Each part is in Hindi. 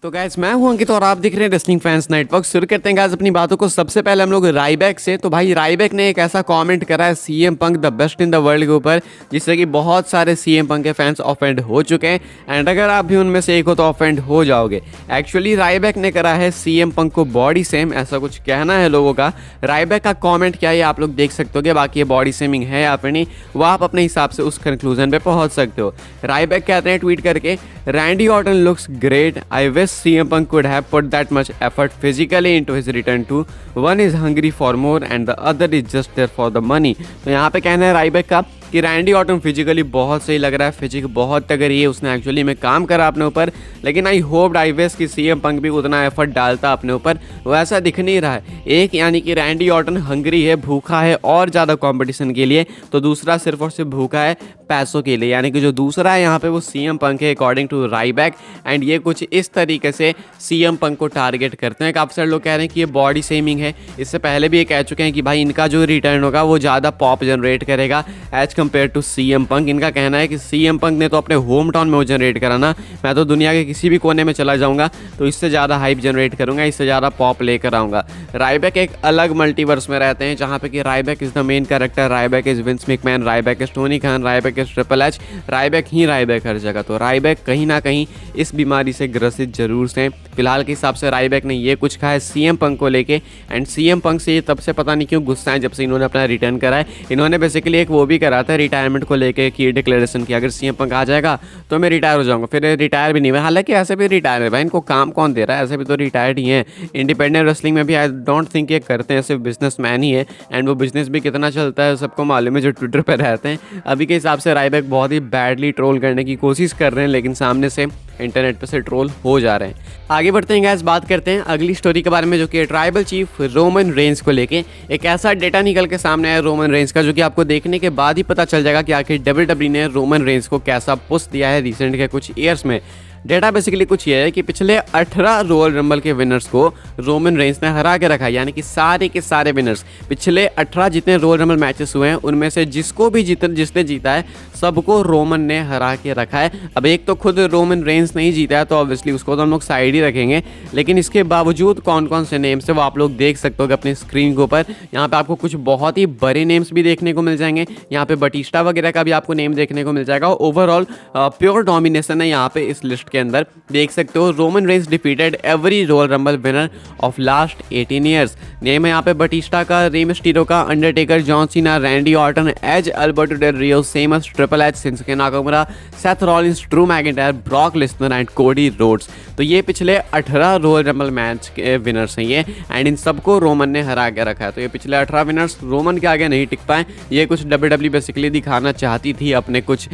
तो गाइस मैं हूं अंकित और आप दिख रहे हैं रेसलिंग फैंस नेटवर्क। शुरू करते हैं गाइस अपनी बातों को। सबसे पहले हम लोग राइबैक से। तो भाई राइबैक ने एक ऐसा कमेंट करा है CM Punk the best in the world के ऊपर, जिससे कि बहुत सारे सीएम पंक के फैंस ऑफेंड हो चुके हैं। एंड अगर आप भी उनमें से एक हो तो ऑफेंड हो जाओगे। एक्चुअली राइबैक ने करा है सीएम पंक को बॉडी सेम, ऐसा कुछ कहना है लोगों का। राइबैक का कॉमेंट क्या है आप लोग देख सकते हो। बाकी ये बॉडी सेमिंग है या फिर नहीं, वो आप अपने हिसाब से उस कंक्लूजन पे पहुंच सकते हो। राइबैक कहते हैं ट्वीट करके, Randy Orton looks great, I wish CM Punk could have put that much effort physically into his return too. One is hungry for more and the other is just there for the money. तो यहाँ पे कहना है राइबैक का कि रैंडी ऑर्टन फिजिकली बहुत सही लग रहा है, फिजिक बहुत तगड़ी है, उसने एक्चुअली में काम करा अपने ऊपर। लेकिन आई होप्ड आई विश कि CM Punk भी उतना एफर्ट डालता अपने ऊपर, वो ऐसा दिख नहीं रहा है। एक यानी कि रैंडी ऑर्टन हंग्री है, भूखा है और ज़्यादा कंपटीशन के लिए, तो दूसरा सिर्फ और सिर्फ भूखा है पैसों के लिए। यानी कि जो दूसरा है यहाँ पे वो CM Punk है अकॉर्डिंग टू राइबैक। एंड ये कुछ इस तरीके से CM Punk को टारगेट करते हैं। काफ़ी सारे लोग कह रहे हैं कि ये बॉडी सेमिंग है। इससे पहले भी ये कह चुके हैं कि भाई इनका जो रिटर्न होगा वो ज़्यादा पॉप जनरेट करेगा as compare to CM Punk। इनका कहना है कि CM Punk ने तो अपने होम टाउन में वो जनरेट करा ना, मैं तो दुनिया के किसी भी कोने में चला जाऊँगा तो इससे ज़्यादा हाइप जनरेट करूँगा, इससे ज़्यादा पॉप लेकर आऊँगा। राइबैक एक अलग मल्टीवर्स में रहते हैं जहाँ पे कि Ryback is the main character, Ryback is Vince McMahon, Ryback is Tony Khan, Ryback is Triple H, Ryback ही राइबैक हर जगह। तो राइबैक कहीं ना कहीं इस बीमारी से ग्रसित जरूर से। फिलहाल के हिसाब से राइबैक ने ये कुछ कहा है CM Punk को लेके। एंड CM Punk से ये तब से पता नहीं क्यों गुस्सा है जब से इन्होंने अपना रिटर्न करा है। इन्होंने बेसिकली एक वो भी करा था रिटायरमेंट को लेके कि डिक्लेरेशन किया, अगर CM Punk आ जाएगा तो मैं रिटायर हो जाऊंगा। फिर रिटायर भी नहीं हुआ, हालांकि ऐसे भी रिटायर है भाई, इनको काम कौन दे रहा है, ऐसे भी तो रिटायर्ड ही हैं। इंडिपेंडेंट रेसलिंग में भी आई डोंट थिंक ये करते हैं, सिर्फ बिजनेस मैन ही है। एंड वो बिजनेस भी कितना चलता है सबको मालूम है जो ट्विटर पर रहते हैं। अभी के हिसाब से राइबैक बहुत ही बैडली ट्रोल करने की कोशिश कर रहे हैं, लेकिन सामने से इंटरनेट पे से ट्रोल हो जा रहे हैं। आगे बढ़ते हैं गाइस, बात करते हैं अगली स्टोरी के बारे में जो कि ट्राइबल चीफ रोमन रेंस को लेके। एक ऐसा डेटा निकल के सामने आया रोमन रेंस का, जो कि आपको देखने के बाद ही पता चल जाएगा कि आखिर WWE ने रोमन रेंस को कैसा पुश दिया है रिसेंट के कुछ ईयर्स में। डेटा बेसिकली कुछ ये है कि पिछले 18 रॉयल रंबल के विनर्स को रोमन रेंस ने हरा के रखा है। यानी कि सारे के सारे विनर्स, पिछले 18 जितने रॉयल रंबल मैचेस हुए हैं उनमें से जिसको भी जिसने जीता है सबको रोमन ने हरा के रखा है। अब एक तो खुद रोमन रेंस नहीं जीता है तो ऑब्वियसली उसको तो हम लोग साइड ही रखेंगे, लेकिन इसके बावजूद कौन कौन से नेम्स है वो आप लोग देख सकते हो अपनी स्क्रीन के ऊपर। यहाँ पे आपको कुछ बहुत ही बड़े नेम्स भी देखने को मिल जाएंगे। यहाँ पे बटिस्टा वगैरह का भी आपको नेम देखने को मिल जाएगा। ओवरऑल प्योर डोमिनेशन है यहाँ पे इस लिस्ट के अंदर, देख सकते हो। Roman Reigns defeated every Royal Rumble winner of last 18 years. Name है यहाँ पे बटिस्टा का, रे मिस्टीरियो का, Undertaker, John Cena, Randy Orton, Edge Alberto Del Rio, Sheamus, Triple H, Shinsuke Nakamura, Seth Rollins, Drew McIntyre, Brock Lesnar and Cody Rhodes. तो ये पिछले 18 रॉयल रंबल मैच के विनर्स हैं ये, एंड इन सबको रोमन ने हरा के रखा है। तो ये पिछले 18 विनर्स रोमन के आगे नहीं टिक पाए। ये कुछ WWE बेसिकली दिखाना चाहती थी अपने कुछ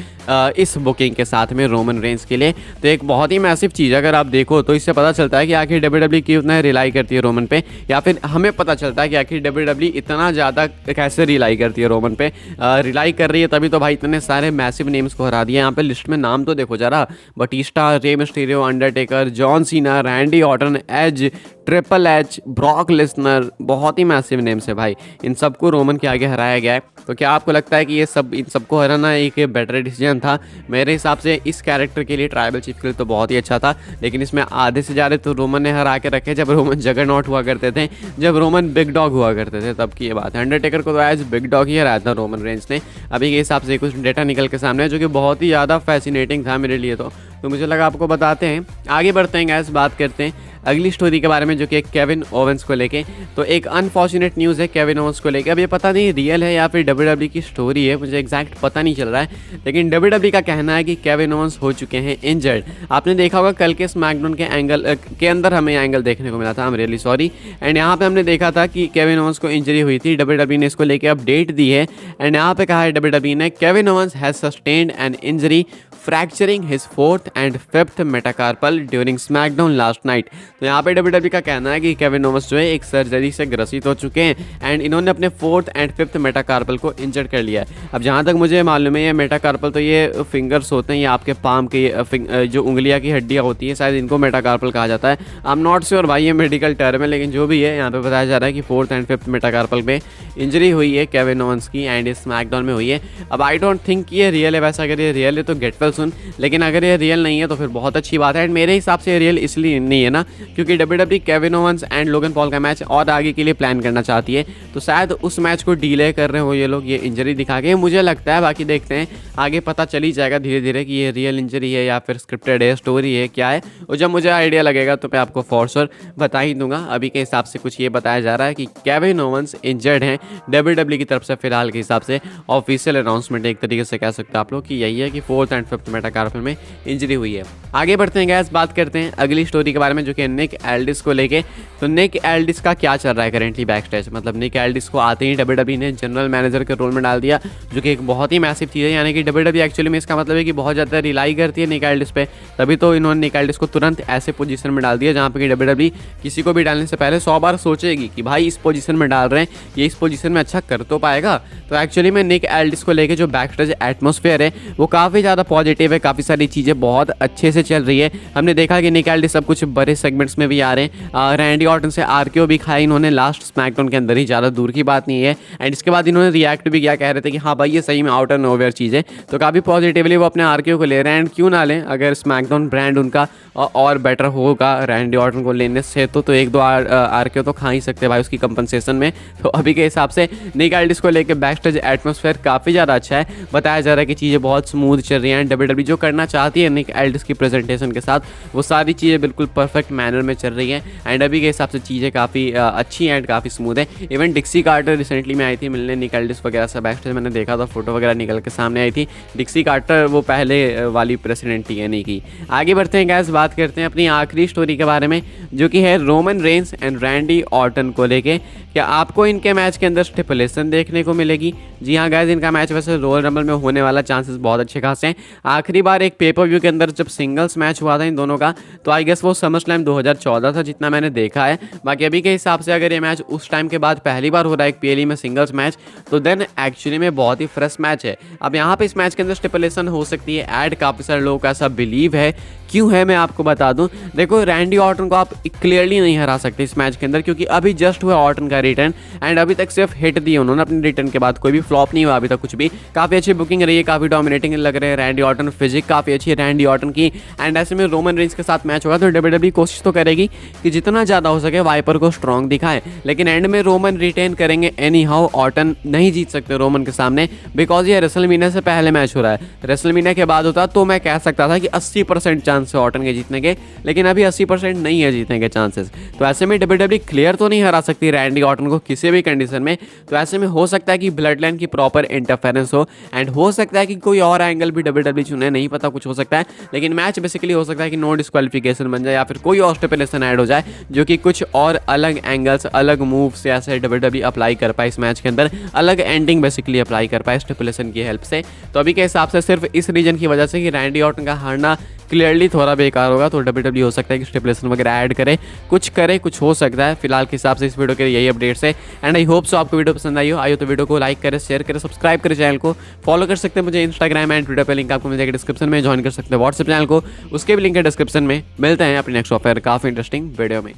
इस बुकिंग के साथ में रोमन रेंस के लिए। तो एक बहुत ही मैसिव चीज़ अगर आप देखो तो इससे पता चलता है कि आखिर WWE की उतना रिलाई करती है रोमन पे, या फिर हमें पता चलता है कि आखिर WWE इतना ज़्यादा कैसे रिलाई करती है रोमन पे। रिलाई कर रही है तभी तो भाई इतने सारे मैसिव नेम्स को हरा दिया। यहाँ पे लिस्ट में नाम तो देखो जरा, Batista, Rey Mysterio, Undertaker, John Cena, Randy Orton, Edge, Triple H, Brock Lesnar, बहुत ही मैसिव नेम्स है भाई। इन सबको रोमन के आगे हराया गया है। तो क्या आपको लगता है कि ये सब इन सबको हराना एक बेटर डिसीजन था? मेरे हिसाब से इस कैरेक्टर के लिए, ट्राइबल चीफ के लिए तो बहुत ही अच्छा था, लेकिन इसमें आधे से ज़्यादा तो रोमन ने हरा के रखे जब रोमन जगरनॉट हुआ करते थे, जब रोमन बिग डॉग हुआ करते थे, तब की ये बात है। अंडरटेकर को तो एज बिग डॉग ही हराया था रोमन रेंस ने। अभी के हिसाब से कुछ डेटा निकल के सामने है जो कि बहुत ही ज़्यादा फैसिनेटिंग था मेरे लिए, तो मुझे लगा आपको बताते हैं। आगे बढ़ते हैं गैस, बात करते हैं अगली स्टोरी के बारे में जो कि केविन ओवेंस को लेके। तो एक अनफॉर्चुनेट न्यूज़ है केविन ओवेंस को लेके। अब ये पता नहीं रियल है या फिर WWE की स्टोरी है, मुझे एग्जैक्ट पता नहीं चल रहा है, लेकिन WWE का कहना है कि केविन ओवेंस हो चुके हैं इंजर्ड। आपने देखा होगा कल के स्मैकडाउन के एंगल के अंदर हमें एंगल देखने को मिला था, I am really sorry. And यहाँ पे हमने देखा था कि केविन ओवेंस को इंजरी हुई थी। WWE ने इसको लेके अपडेट दी है एंड यहाँ पे कहा है WWE ने, Kevin Owens has sustained an injury fracturing his 4th and 5th metacarpal during SmackDown last night. तो यहाँ पे WWE का कहना है कि केविन ओवेंस जो है एक सर्जरी से ग्रसित हो चुके हैं एंड इन्होंने अपने 4th and 5th मेटाकार्पल को इंजर्ड कर लिया है। अब जहाँ तक मुझे मालूम है ये मेटाकार्पल तो ये फिंगर्स होते हैं, ये आपके पाम के जो उंगलियाँ की हड्डियाँ होती हैं, शायद इनको मेटाकार्पल कहा जाता है। आई एम नॉट श्योर भाई ये मेडिकल टर्म है, लेकिन जो भी है यहाँ पे बताया जा रहा है कि 4th and 5th मेटाकार्पल में इंजरी हुई है केविन ओवेंस की एंड स्मैकडाउन में हुई है। अब आई डोंट थिंक ये रियल है, वैसा अगर ये रियल है तो गेट वेल रियल सुन, लेकिन अगर ये रियल नहीं है तो फिर बहुत अच्छी बात है। एंड मेरे हिसाब से रियल इसलिए नहीं है ना क्योंकि WWE Kevin Owens and Logan Paul का मैच और आगे के लिए प्लान करना चाहती है, तो शायद उस मैच को डिले कर रहे हो ये लोग, ये इंजरी दिखा के, मुझे लगता है। बाकी देखते हैं, आगे पता चल ही जाएगा धीरे धीरे कि ये रियल इंजरी है या फिर स्क्रिप्टेड है, स्टोरी है, क्या है। और जब मुझे आइडिया लगेगा तो मैं आपको फॉर श्योर बता ही दूंगा। अभी के हिसाब से कुछ ये बताया जा रहा है कि केविन ओवेंस इंजर्ड हैं WWE की तरफ से फिलहाल के हिसाब से। ऑफिशियल अनाउंसमेंट एक तरीके से कह सकते हैं आप लोग कि यही है कि 4th एंड 5th मेटाकार्पल में इंजरी हुई है। आगे बढ़ते हैं गैस, बात करते हैं अगली स्टोरी के बारे में जो कि निक एल्डिस को लेके। तो निक एल्डिस का क्या चल रहा है करेंटली बैक स्टेज, मतलब निक एल्डिस को आते ही WWE ने जनरल मैनेजर के रोल में डाल दिया, जो कि एक बहुत ही मैसिव चीज़ है। यानी कि WWE एक्चुअली में इसका मतलब है कि बहुत ज़्यादा रिलाई करती है निक एल्डिस पे, तभी तो इन्होंने निक एल्डिस को तुरंत ऐसे पोजीशन में डाल दिया जहाँ पे कि WWE किसी को भी डालने से पहले 100 बार सोचेगी कि भाई इस पोजीशन में डाल रहे हैं, ये इस पोजीशन में अच्छा कर तो पाएगा। तो एक्चुअली में निक एल्डिस को लेके जो बैक स्टेज एटमॉस्फेयर है वो काफ़ी ज़्यादा पॉजिटिव है, काफ़ी सारी चीज़ें बहुत अच्छे से चल रही है। हमने देखा कि निक एल्डिस सब कुछ बड़े सेगमेंट्स में भी आ रहे हैं। रैंडी ऑर्टन से आरकेओ भी खाया इन्होंने लास्ट स्मैकडाउन के अंदर ही, ज़्यादा दूर की बात नहीं है। एंड इसके बाद इन्होंने रिएक्ट भी किया, कह रहे थे कि हाँ भाई ये सही में आउट ऑफ नोवेयर चीज़ है, तो काफ़ी पॉजिटिवली वो अपने आरकेओ को ले रहे हैं। एंड क्यों ना लें, अगर स्मैकडाउन ब्रांड उनका और बेटर होगा रैंडी ऑर्टन को लेने से, तो एक दो आरकेओ तो खा ही सकते हैं भाई उसकी कंपनसेशन में। तो अभी के हिसाब से निक एल्डिस को लेकर बैक स्टेज एटमॉस्फेयर काफ़ी ज़्यादा अच्छा है। बताया जा रहा है कि चीज़ें बहुत स्मूथ चल रही हैं। WWE जो करना चाहती है निक एल्डिस की प्रेजेंटेशन के साथ, वो सारी चीज़ें बिल्कुल परफेक्ट मैनर में चल रही हैं। एंड अभी के हिसाब से चीज़ें काफ़ी अच्छी एंड काफ़ी स्मूथ है। इवन डिक्सी कार्टर रिसेंटली में आई थी मिलने निक एल्डिस वगैरह से बैक स्टेज, मैंने देखा था फोटो वगैरह निकल के सामने आई थी। डिक्सी कार्टर वो पहले वाली प्रेसिडेंट थी यानी कि। आगे बढ़ते हैं गैस, बात करते हैं अपनी आखिरी स्टोरी के बारे में जो कि है Roman Reigns and Randy Orton को लेके। क्या आपको इनके मैच के अंदर स्टिपुलेशन देखने को मिलेगी? जी हाँ गैस, इनका मैच वैसे रॉयल रंबल में होने वाला चांसेस बहुत अच्छे खासे हैं। आखिरी बार एक पेपर व्यू के अंदर जब सिंगल्स मैच हुआ था इन दोनों का, तो आई गेस वो समर स्लैम 2014 था जितना मैंने देखा है। बाकी अभी के हिसाब से अगर ये मैच उस टाइम के बाद पहली बार हो रहा है एक PLE में सिंगल्स मैच, तो देन एक्चुअली में बहुत ही फ्रेश मैच है। अब यहाँ पे इस मैच के अंदर स्टिपुलेशन हो सकती है ऐड, काफ़ी सारे लोगों का ऐसा बिलीव है। क्यों है मैं आपको बता दूं, देखो रैंडी ऑर्टन को आप क्लियरली नहीं हरा सकते इस मैच के अंदर, क्योंकि अभी जस्ट हुआ ऑर्टन का रिटर्न एंड अभी तक सिर्फ हिट दिए उन्होंने अपने रिटर्न के बाद, कोई भी फ्लॉप नहीं हुआ अभी तक कुछ भी। काफ़ी अच्छी बुकिंग रही है, काफ़ी डोमिनेटिंग लग रहे हैं रैंडी ऑर्टन, फिजिक काफ़ी अच्छी है रैंडी ऑर्टन की। एंड ऐसे में रोमन रेंस के साथ मैच होगा तो WWE कोशिश तो करेगी कि जितना ज़्यादा हो सके वाइपर को स्ट्रॉन्ग दिखाए, लेकिन एंड में रोमन रिटेन करेंगे एनी हाउ। ऑर्टन नहीं जीत सकते रोमन के सामने, बिकॉज ये रेसलमेनिया से पहले मैच हो रहा है। रेसलमेनिया के बाद होता तो मैं कह सकता था कि 80% चांस है ऑर्टन के जीतने के, लेकिन अभी 80% नहीं है जीतने के चांसेस। तो ऐसे में WWE क्लियर तो नहीं हरा सकती रैंडी ऑर्टन को किसी भी कंडीशन में। तो ऐसे में हो सकता है कि ब्लड लाइन की प्रॉपर इंटरफेरेंस हो एंड हो सकता है कि कोई और एंगल भी WWE चुने, नहीं पता, कुछ हो सकता है। लेकिन मैच बेसिकली हो सकता है कि नो डिस्क्वालिफिकेशन बन जाए या फिर कोई और स्टिपुलेशन ऐड हो जाए जो कि कुछ और अलग एंगल्स, अलग मूव से ऐसे WWE अप्लाई कर पाए इस मैच के अंदर, अलग एंडिंग बेसिकली अप्लाई कर पाए स्टिपुलेशन की हेल्प से। तो अभी के हिसाब से सिर्फ इस रीजन की वजह से कि रैंडी ऑर्टन का हारना क्लियरली थोड़ा बेकार होगा, तो WWE हो सकता है कि स्टिपुलेशन वगैरह ऐड करे, कुछ हो सकता है। फिलहाल के हिसाब से इस वीडियो के लिए यही अपडेट्स है एंड आई होप सो आपको वीडियो पसंद आई हो तो वीडियो को लाइक करें, शेयर करें, सब्सक्राइब करें, चैनल को फॉलो कर सकते हैं मुझे इंस्टाग्राम एंड ट्विटर पे, लिंक आपको मिल जाएगा डिस्क्रिप्शन में। ज्वाइन कर सकते हैं व्हाट्सएप चैनल को, उसके भी लिंक है डिस्क्रिप्शन में। मिलते हैं अपने नेक्स्ट ऑफर काफ़ी इंटरेस्टिंग वीडियो में।